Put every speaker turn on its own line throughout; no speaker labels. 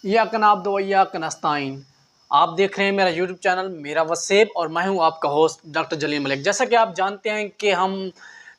या कनाब दो या कनस्ताइन। आप देख रहे हैं मेरा यूट्यूब चैनल मेरा वसेब और मैं हूं आपका होस्ट डॉक्टर जलील मलिक। जैसा कि आप जानते हैं कि हम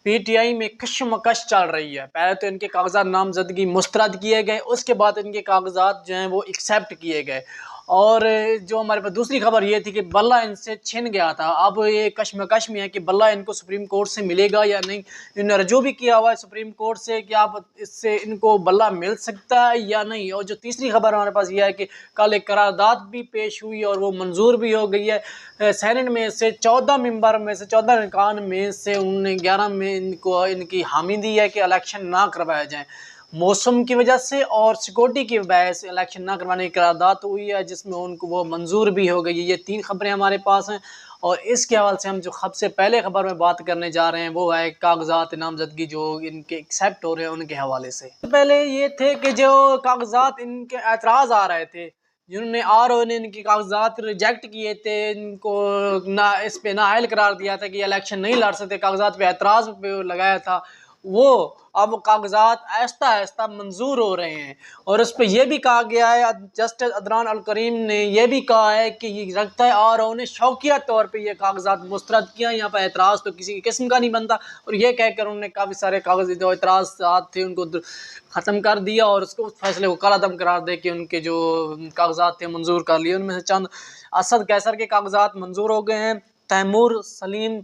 पीटीआई में कशमकश चल रही है। पहले तो इनके कागजात नामजदगी मुस्तरद किए गए, उसके बाद इनके कागजात जो हैं वो एक्सेप्ट किए गए। और जो हमारे पास दूसरी खबर ये थी कि बल्ला इनसे छिन गया था। अब ये कशमकश में है कि बल्ला इनको सुप्रीम कोर्ट से मिलेगा या नहीं। इन्होंने रजू भी किया हुआ है सुप्रीम कोर्ट से कि आप इससे इनको बल्ला मिल सकता है या नहीं। और जो तीसरी खबर हमारे पास ये है कि कल एक करारदाद भी पेश हुई और वो मंजूर भी हो गई है। सेनेट में से 14 मेंबर में से 14 अरकान में से उन्होंने 11 में इनको इनकी हामी दी है कि इलेक्शन ना करवाया जाए। मौसम की वजह से और सिक्योरिटी की वजह से इलेक्शन ना करवाने की करारदाद हुई है, जिसमें उनको वो मंजूर भी हो गई है। ये 3 खबरें हमारे पास हैं और इसके हवाले से हम जो सबसे पहले खबर में बात करने जा रहे हैं वो है कागजात नामजदगी जो इनके एक्सेप्ट हो रहे हैं उनके हवाले से। पहले ये थे कि जो कागजात इनके एतराज़ आ रहे थे, जिन्होंने आरओ ने इनके कागजात रिजेक्ट किए थे, इनको ना इस पे नाअहल करार दिया था कि इलेक्शन नहीं लड़ सकते, कागजात पे एतराज़ पे लगाया था, वो अब कागजात आहिस्ता आहिस्ता मंजूर हो रहे हैं। और उस पर यह भी कहा गया है, जस्टिस अदनान अल करीम ने यह भी कहा है कि ये लगता है आरओ ने शौकिया तौर पे ये कागजात मुस्तरद किया, यहाँ पर एतराज़ तो किसी किस्म का नहीं बनता। और ये कहकर उन्होंने काफ़ी सारे कागज जो एतराज़ात थे उनको ख़त्म कर दिया और उसको फैसले को कलअदम करार दे के उनके जो कागजात थे मंजूर कर लिए। उनमें से चंद असद कैसर के कागजात मंजूर हो गए हैं। तैमूर सलीम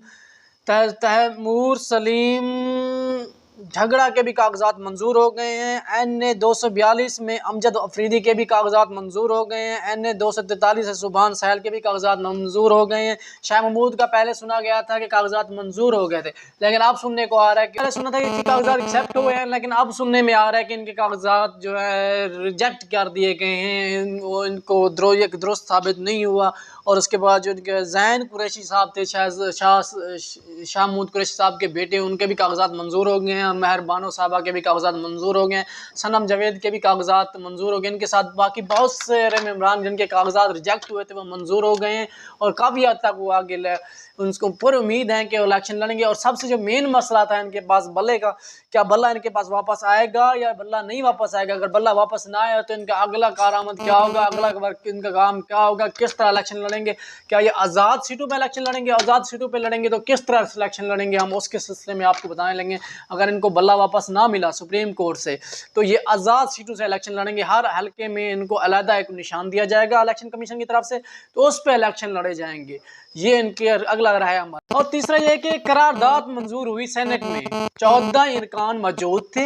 झगड़ा के भी कागजात मंजूर हो गए हैं। NA 242 में अमजद अफरीदी के भी कागजात मंजूर हो गए हैं। NA 243 से सुभान सहल के भी कागजात मंजूर हो गए हैं। शाह महमूद का पहले सुना गया था कि कागजात मंजूर हो गए थे, लेकिन अब सुनने को आ रहा है कि पहले सुना था कि इनके कागजात एक्सेप्ट हुए हैं, लेकिन अब सुनने में आ रहा है कि इनके कागजात जो है रिजेक्ट कर दिए गए हैं। वो इनको दुरुस्त साबित नहीं हुआ। और उसके बाद जो इनके ज़ैन कुरैशी साहब थे, शाह महमूद कुरैशी साहब के बेटे, उनके भी कागजात मंजूर हो गए हैं। महर बानो साहबा के भी कागजात मंजूर हो गए हैं। सनम जावेद के भी कागजात मंजूर हो गए। इनके साथ बाकी बहुत सारे मेम्बरान जिनके कागजात रिजेक्ट हुए थे वो मंजूर हो गए हैं और काफ़ी हद तक वो आगे उनको पूरी उम्मीद है कि इलेक्शन लड़ेंगे। और सबसे जो मेन मसला था इनके पास बल्ले का, क्या बल्ला इनके पास वापस आएगा या बल्ला नहीं वापस आएगा। अगर बल्ला वापस ना आया तो इनका अगला कारआमद क्या होगा, अगला इनका काम क्या होगा, किस तरह इलेक्शन लड़ेंगे। क्या ये आज़ाद सीटों पर इलेक्शन लड़ेंगे, आज़ाद सीटों पर लड़ेंगे तो किस तरह इलेक्शन लड़ेंगे, हम उसके सिलसिले में आपको बताने लेंगे। अगर इनको बल्ला वापस ना मिला सुप्रीम कोर्ट से तो ये आज़ाद सीटों से इलेक्शन लड़ेंगे। हर हल्के में इनको अलग एक निशान दिया जाएगा इलेक्शन कमीशन की तरफ से, तो उस पर इलेक्शन लड़े जाएंगे। ये इनके अगला रहा है हमारा। और तीसरा ये कि करारदाद मंजूर हुई सेनेट में, 14 अरकान मौजूद थे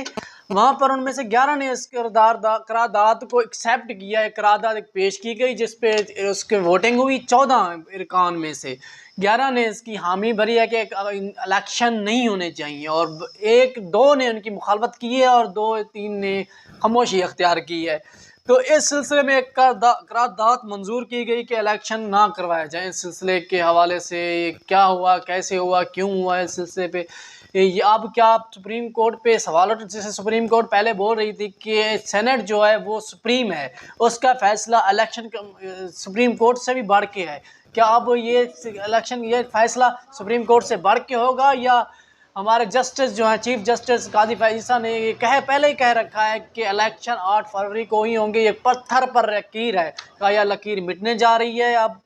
वहाँ पर, उनमें से 11 ने इस करारदाद को एक्सेप्ट किया है। करारदाद एक पेश की गई जिस पे उसके वोटिंग हुई। 14 अरकान में से 11 ने इसकी हामी भरी है कि इलेक्शन नहीं होने चाहिए और 1-2 ने उनकी मुखालफत की है और 2-3 ने खामोशी अख्तियार की है। तो इस सिलसिले में एक करारदाद मंजूर की गई कि इलेक्शन ना करवाया जाए। इस सिलसिले के हवाले से क्या हुआ, कैसे हुआ, क्यों हुआ, इस सिलसिले पे ये अब क्या आप सुप्रीम कोर्ट पे सवाल, जैसे सुप्रीम कोर्ट पहले बोल रही थी कि सेनेट जो है वो सुप्रीम है, उसका फैसला इलेक्शन सुप्रीम कोर्ट से भी बढ़ के है। क्या अब ये इलेक्शन ये फैसला सुप्रीम कोर्ट से बढ़ के होगा या हमारे जस्टिस जो हैं चीफ जस्टिस काजी फैज़ ने ये पहले ही कह रखा है कि इलेक्शन 8 फरवरी को ही होंगे। ये पत्थर पर लकीर है, क्या यह लकीर मिटने जा रही है अब